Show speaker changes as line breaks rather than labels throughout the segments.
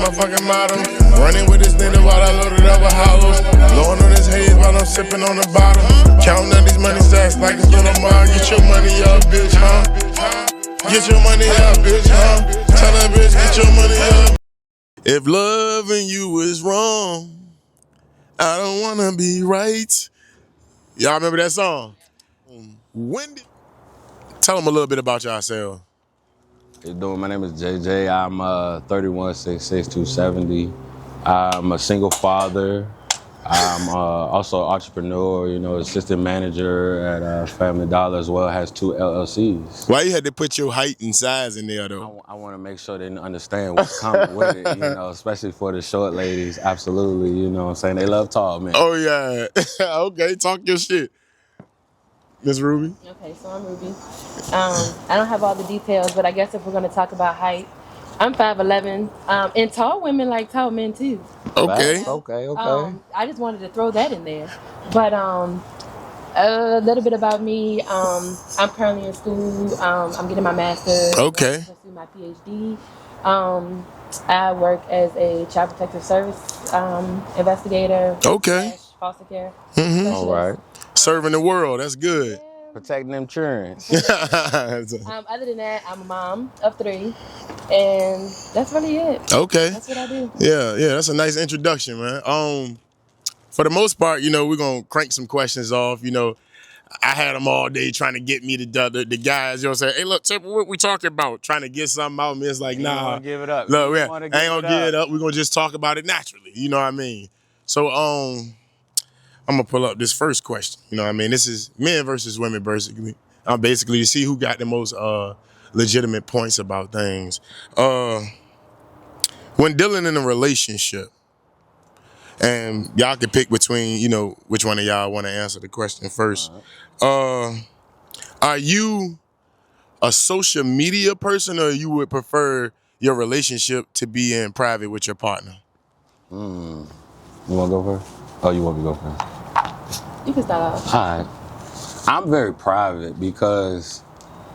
my fucking motto. Running with this nigga while I loaded up with hollows. Blowing on his haze while I'm sipping on the bottle. Counting up these money stacks like it's little mine. Get your money up, bitch, huh? Get your money up, bitch, huh? Tell that bitch, get your money up. If loving you is wrong, I don't wanna be right. Y'all remember that song? Tell them a little bit about yourself.
How you doing? My name is JJ. I'm 31'6", 270. I'm a single father. I'm also an entrepreneur, assistant manager at Family Dollar as well. Has 2 LLCs.
Why you had to put your height and size in there though?
I want to make sure they understand what's coming with it, especially for the short ladies. Absolutely, what I'm saying? They love tall men.
Oh yeah. Okay, talk your shit. Miss Ruby?
Okay, so I'm Ruby. I don't have all the details, but I guess if we're going to talk about height, I'm 5'11", and tall women like tall men too.
Okay.
Okay.
I just wanted to throw that in there. But a little bit about me. I'm currently in school. I'm getting my master's.
Okay.
I'm pursuing my PhD. I work as a child protective service investigator.
Okay.
Foster care.
All right.
Serving the world, that's good.
Protecting them children.
Other than that, I'm a mom of 3, and that's really it.
Okay.
That's what I do.
Yeah, that's a nice introduction, man. For the most part, we're gonna crank some questions off. I had them all day trying to get me the guys, say, hey, look, Tip, what we talking about? Trying to get something out of me. It's like, nah.
Give it up.
Look, I ain't gonna give it up. We're gonna just talk about it naturally. You know what I mean? So, I'm gonna pull up this first question. This is men versus women, basically. Basically to see who got the most legitimate points about things. When dealing in a relationship, and y'all can pick between, which one of y'all want to answer the question first. Are you a social media person, or you would prefer your relationship to be in private with your partner?
You want to go first? Oh, you want me to go first?
You can start off.
All right. I'm very private because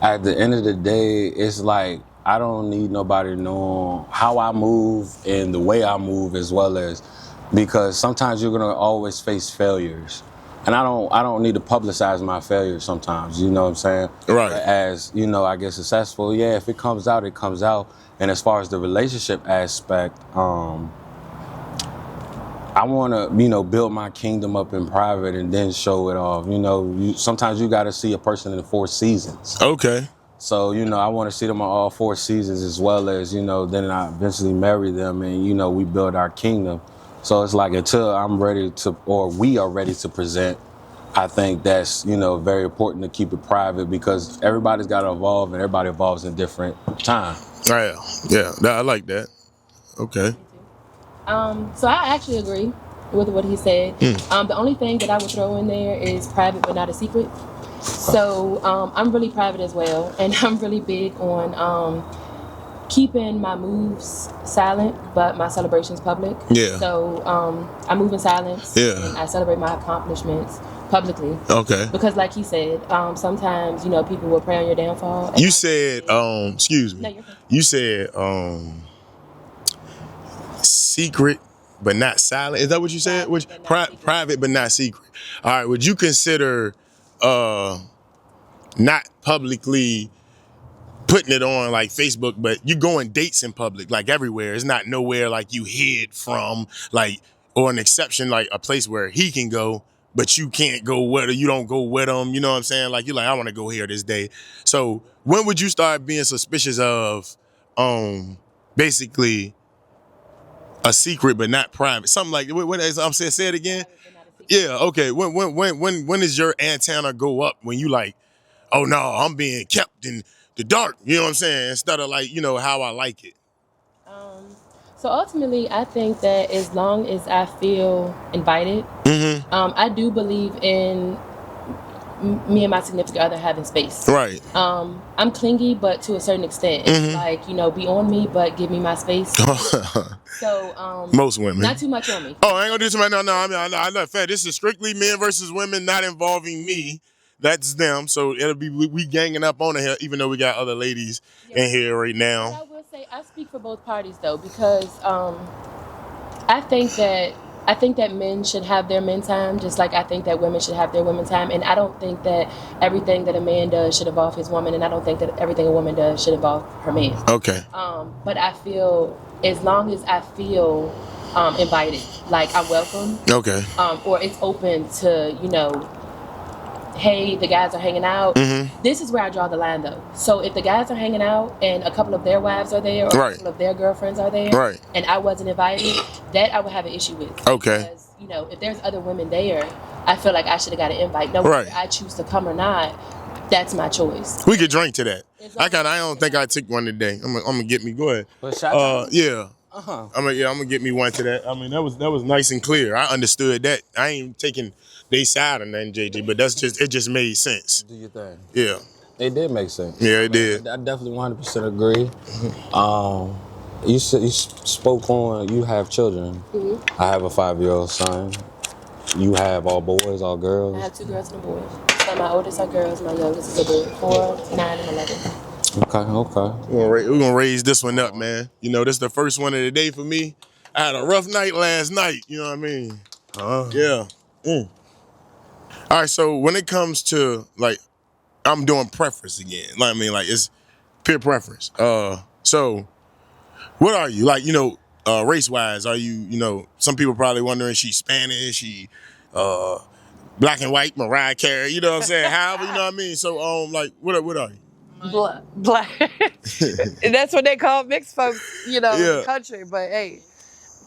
at the end of the day, it's like I don't need nobody knowing how I move and the way I move, as well as because sometimes you're gonna always face failures. And I don't need to publicize my failures sometimes, you know what I'm saying?
Right.
As, I get successful, yeah, if it comes out, it comes out. And as far as the relationship aspect, I want to, build my kingdom up in private and then show it off. Sometimes you got to see a person in 4 seasons.
Okay.
So, I want to see them on all 4 seasons, as well as, then I eventually marry them and, we build our kingdom. So it's like until I'm ready to, or we are ready to present, I think that's, very important to keep it private because everybody's got to evolve and everybody evolves in different time.
Yeah, I like that. Okay.
So I actually agree with what he said. The only thing that I would throw in there is private but not a secret. So I'm really private as well, and I'm really big on keeping my moves silent but my celebrations public.
Yeah.
So I move in silence.
Yeah.
And I celebrate my accomplishments publicly.
Okay.
Because like he said, sometimes people will prey on your downfall.
You said excuse me.
No, you're fine.
You said secret but not silent. Is that what you said? Private but not secret. All right. Would you consider not publicly putting it on like Facebook, but you go on dates in public, like everywhere? It's not nowhere like you hid from, like, or an exception, like a place where he can go, but you can't go with her. You don't go with him. You know what I'm saying? Like, you're like, I want to go here this day. So when would you start being suspicious of basically a secret but not private? Something like what I'm saying. Say it again. Yeah. Okay. When does your antenna go up when you like, oh no, I'm being kept in the dark? You know what I'm saying? Instead of like, how I like it.
So ultimately, I think that as long as I feel invited, I do believe in me and my significant other having space.
Right.
I'm clingy, but to a certain extent. It's like, be on me, but give me my space. So
most women.
Not too much on me.
Oh, I ain't gonna do too much. No, I mean, I love fair. This is strictly men versus women, not involving me. That's them. So it'll be we ganging up on it here, even though we got other ladies in here right now.
But I will say say I speak for both parties though, because I think that men should have their men time, just like I think that women should have their women time. And I don't think that everything that a man does should involve his woman, and I don't think that everything a woman does should involve her man.
Okay.
But I feel, as long as I feel invited, like I'm welcome,
Okay.
or it's open to, hey, the guys are hanging out.
Mm-hmm.
This is where I draw the line, though. So if the guys are hanging out and a couple of their wives are there, or
Right.
a couple of their girlfriends are there,
Right.
and I wasn't invited, that I would have an issue with.
Okay.
Because, if there's other women there, I feel like I should have got an invite. No,
Right.
whether I choose to come or not, that's my choice.
We could drink to that. I don't think I took one today. I'm gonna get me. Go ahead.
But shot
Yeah.
Uh-huh.
I'm gonna get me one to that. I mean, that was nice and clear. I understood that. I ain't taking they side on nothing, JG, but it just made sense.
Do you think?
Yeah.
It did make sense.
Yeah, it did.
I definitely 100% agree. You spoke on you have children.
Mm-hmm.
I have a 5-year-old son. You have all boys, all girls.
I have 2 girls and a boy. So my oldest are girls, my youngest is a boy. 4, 9, and 11.
Okay.
We're gonna raise this one up, man. This is the first one of the day for me. I had a rough night last night. You know what I mean? Yeah. All right. So when it comes to I'm doing preference again. It's peer preference. So what are you race wise? Are you some people probably wondering she's Spanish, she black and white, Mariah Carey. You know what I'm saying? However, you know what I mean. So what are you?
Black. That's what they call mixed folks, in
Yeah.
the country. But hey,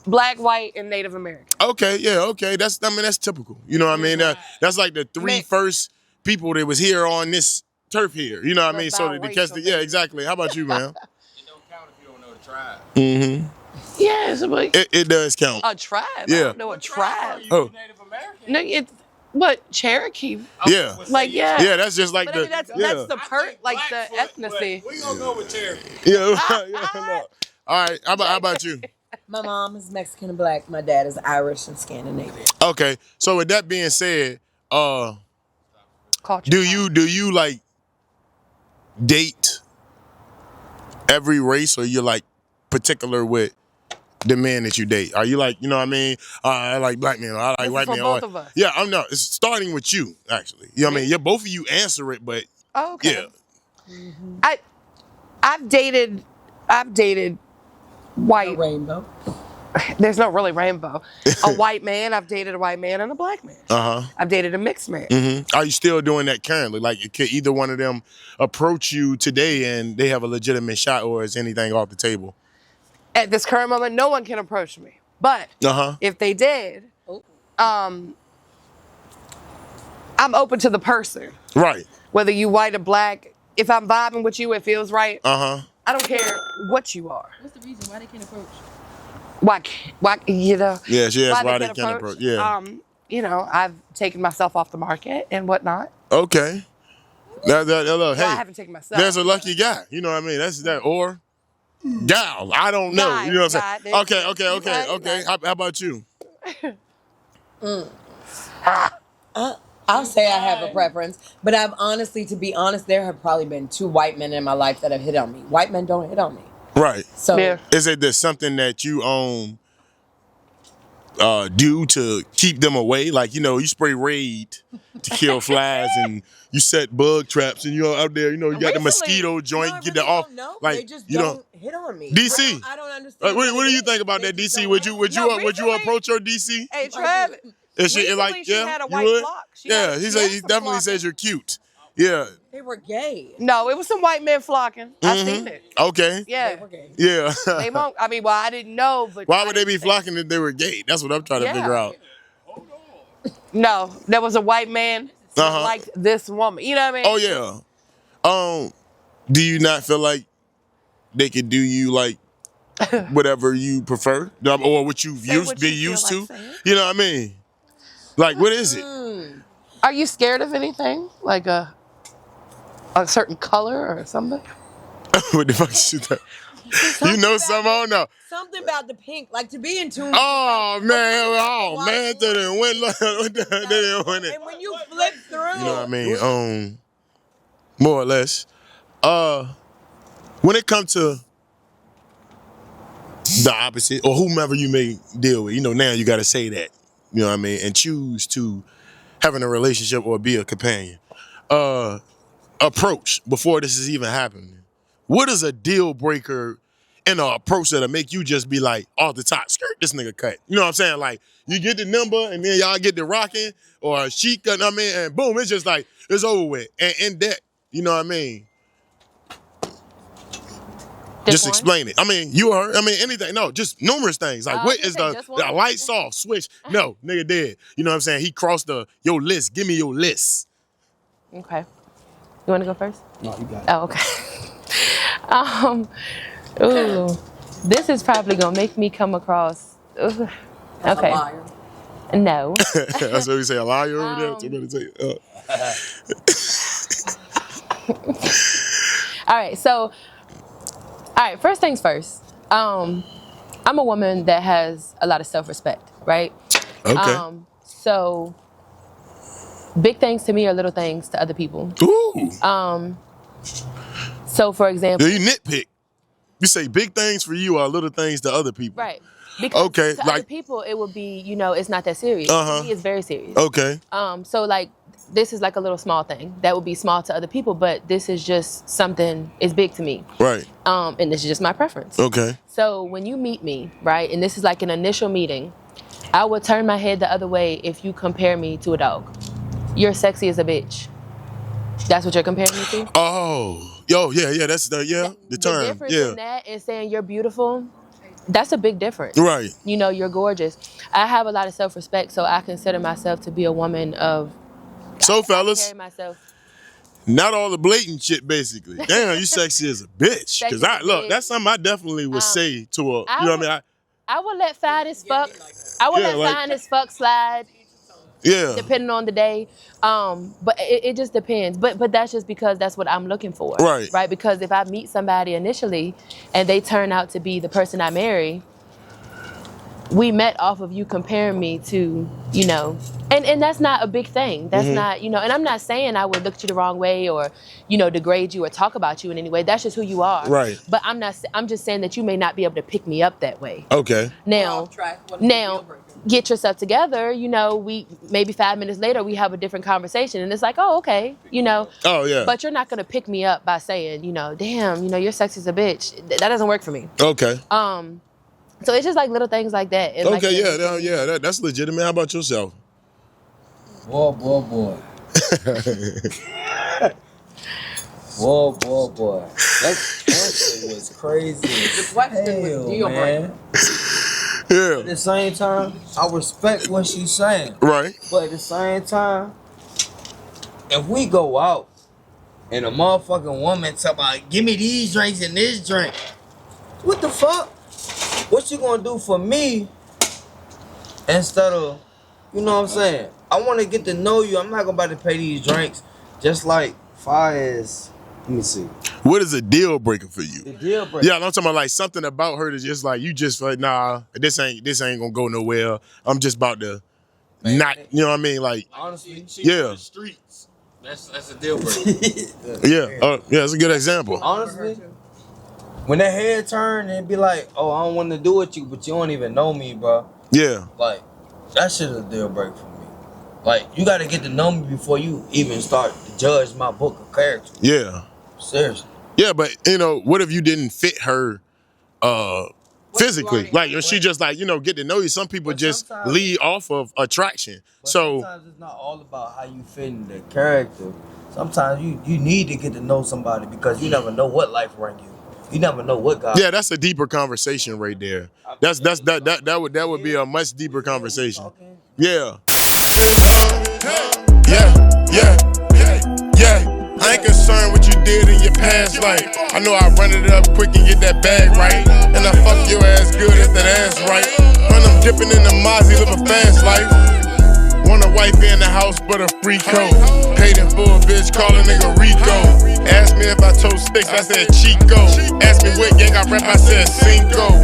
black, white, and Native American.
Okay, yeah, okay. That's typical. You know what I mean? That's like the 3 first people that was here on this turf here. You know what I mean? So to catch yeah, exactly. How about you, man?
It don't count if you don't know the tribe.
Mm-hmm.
Yes, but
It does count.
a tribe.
Yeah.
I don't know a tribe.
Oh.
Native American?
No, it's what Cherokee.
Yeah.
Yeah.
Yeah, that's just like
But I mean, that's the ethnicity.
We gonna go with Cherokee.
Yeah. No. All right. How about you?
My mom is Mexican and black. My dad is Irish and Scandinavian.
Okay. So with that being said,
Culture.
do you like date every race, or you're like particular with the men that you date? Are you like, you know what I mean? I like black men, or I like
This is
white
for
men.
both of us.
Yeah, I'm not. It's starting with you, actually. You know what I mean? Yeah, both of you answer it, but
Oh, okay.
yeah.
I've dated white.
Rainbow.
There's no really rainbow. A white man. I've dated a white man and a black man. I've dated a mixed man.
Mm-hmm. Are you still doing that currently? Like, could either one of them approach you today and they have a legitimate shot, or is anything off the table?
At this current moment, no one can approach me. But if they did, I'm open to the person.
Right.
Whether you white or black, if I'm vibing with you, it feels right. I don't care what you are.
What's the reason why they can't approach?
Why,
Yeah, she asked why they
can't
can't approach. Yeah.
I've taken myself off the market and whatnot.
Okay. Look,
Well,
hey,
I haven't taken myself.
there's a lucky guy. You know what I mean? That's that. Or gal. I don't know.
Guy,
you know what I'm
guy,
saying? Okay. How about you?
I'll say I have a preference, but to be honest, there have probably been 2 white men in my life that have hit on me. White men don't hit on me.
Right.
So
Yeah.
Is it there's something that you do to keep them away? Like, you spray Raid to kill flies, and you set bug traps, and you're out there, you got the
Recently,
mosquito joint,
I
get
really
the off.
don't know.
Like,
They just
you
don't hit on me.
DC.
I don't understand.
What do you
it
think
is.
about
They
that,
just
DC?
don't
Would
like
you
it.
would you approach your DC?
Hey, Travis.
Is she
Recently,
like,
she
yeah,
had a
you
white
would?
flock. She
Yeah,
had-
he
she
said
had
he
some
definitely
flocking.
says you're cute. Yeah.
They were gay.
No, it was some white men flocking. I seen it.
Okay.
Yeah.
They were gay.
Yeah.
They won't. I mean, well, I didn't know, but
Why
I
would they be
didn't say-
flocking if they were gay? That's what I'm trying to
Yeah.
figure out.
No, there was a white man that
Uh-huh.
liked this woman. You know what I mean?
Oh yeah. Do you not feel like they could do you like whatever you prefer, or what you've
Say what
been
you feel
used
like
to?
saying.
You know what I mean? Like, what is it?
Are you scared of anything? Like a certain color or something?
What the fuck is that? You know something? I don't know.
Something about the pink, like to be in tune.
Oh man, they didn't win. They didn't win it.
And when you flip through,
You know what I mean? More or less. When it comes to the opposite, or whomever you may deal with. You know, now you got to say that. You know what I mean, and choose to having a relationship or be a companion. Approach before this is even happening. What is a deal breaker in an approach that'll make you just be like, off the top, skirt this nigga cut? You know what I'm saying? Like, you get the number and then y'all get the rocking, or she cut, I mean, and boom, it's just like, it's over with. And in that, you know what I mean? Just explain it. I mean, you heard, I mean, anything. No, just numerous things. Like, what is the lights off, switch? No, nigga dead. You know what I'm saying? He crossed your list. Give me your list.
Okay. You want to go first?
No, you got it.
Oh, okay. This is probably going to make me come across. Okay.
A liar.
No.
That's what we say, a liar over there. Somebody say,
All right, so, first things first. I'm a woman that has a lot of self-respect, right?
Okay.
So, big things to me are little things to other people.
Ooh.
So, for example.
You nitpick. You say big things for you are little things to other people.
Right. Because
okay,
to other people, it would be, it's not that serious.
Uh-huh.
To me, it's very serious.
Okay.
So, like, this is like a little small thing. That would be small to other people, but this is just something, it's big to me.
Right.
And this is just my preference.
Okay.
So, when you meet me, right, and this is like an initial meeting, I would turn my head the other way if you compare me to a dog. You're sexy as a bitch. That's what you're comparing me to?
Oh. Yo, yeah, that's the term.
The difference in that and saying you're beautiful, that's a big difference.
Right.
You're gorgeous. I have a lot of self-respect, so I consider myself to be a woman of...
So, fellas,
carry myself.
Not all the blatant shit, basically. Damn, you sexy as a bitch. Because that's something I definitely would say to a, you know what I mean?
I would let fine as fuck. I would let fine as fuck slide.
Yeah.
Depending on the day. But it just depends. But that's just because that's what I'm looking for.
Right.
Right? Because if I meet somebody initially and they turn out to be the person I marry, we met off of you comparing me to, and that's not a big thing. That's not, and I'm not saying I would look at you the wrong way or, degrade you or talk about you in any way. That's just who you are.
Right.
But I'm just saying that you may not be able to pick me up that way.
Okay.
Now, get yourself together, we maybe 5 minutes later we have a different conversation and it's like, oh, okay,
Oh, yeah.
But you're not gonna pick me up by saying, damn, you're sexy as a bitch. That doesn't work for me.
Okay.
So it's just like little things like that. And
Okay, that's legitimate. How about yourself?
Boy. Boy. That question was crazy.
The question was deal breaker.
Yeah.
At the same time, I respect what she's saying.
Right.
But at the same time, if we go out and a motherfucking woman talk about, give me these drinks and this drink, what the fuck? What you gonna do for me instead of, you know what I'm saying? I want to get to know you. I'm not about to pay these drinks. Just like far as, let me see.
What is a deal breaker for you?
The deal breaker.
Yeah, I'm talking about like something about her that's just like, you just like, nah, this ain't gonna go nowhere. I'm just about to not, you know what I mean? Like,
honestly,
yeah.
The streets. That's a deal breaker.
Yeah, that's a good example.
Honestly, when that head turn and be like, oh, I don't want to do with you, but you don't even know me, bro.
Yeah.
Like, that shit is a deal breaker for me. Like, you got to get to know me before you even start to judge my book of character.
Yeah.
Seriously.
Yeah, but, what if you didn't fit her physically? Like, if she just like, get to know you. Some people just lead off of attraction.
But
so
sometimes it's not all about how you fit in the character. Sometimes you need to get to know somebody because you never know what life bring you. You never know what God.
Yeah, that's a deeper conversation right there. That would be a much deeper conversation. Yeah. Yeah. I ain't concerned what you did in your past life. I know I run it up quick and get that bag right. And I fuck your ass good if that ass right. When I'm dipping in the Mozzie, live a fast life. Want a wife in the house, but a free coat. Paid in full, bitch, call a nigga Rico. Asked me if I told sticks, I said Chico. Asked me what gang I rep, I said Cinco.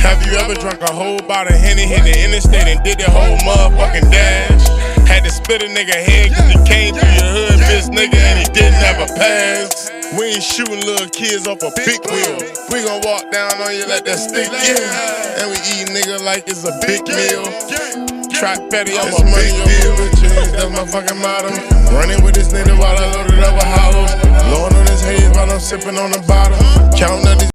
Have you ever drunk a whole bottle of Henny, hit the interstate and did the whole motherfucking dash? Had to split a nigga head cause he came through your hood, bitch nigga, and he didn't have a pass. We ain't shooting little kids off a big wheel. We gon' walk down on you like that stick, yeah. And we eat nigga like it's a big meal. Trap petty, I'm a money on the chains, that's my fucking motto. Running with this nigga while I loaded up a hollow. Blowing on his haze while I'm sipping on the bottle. Counting up these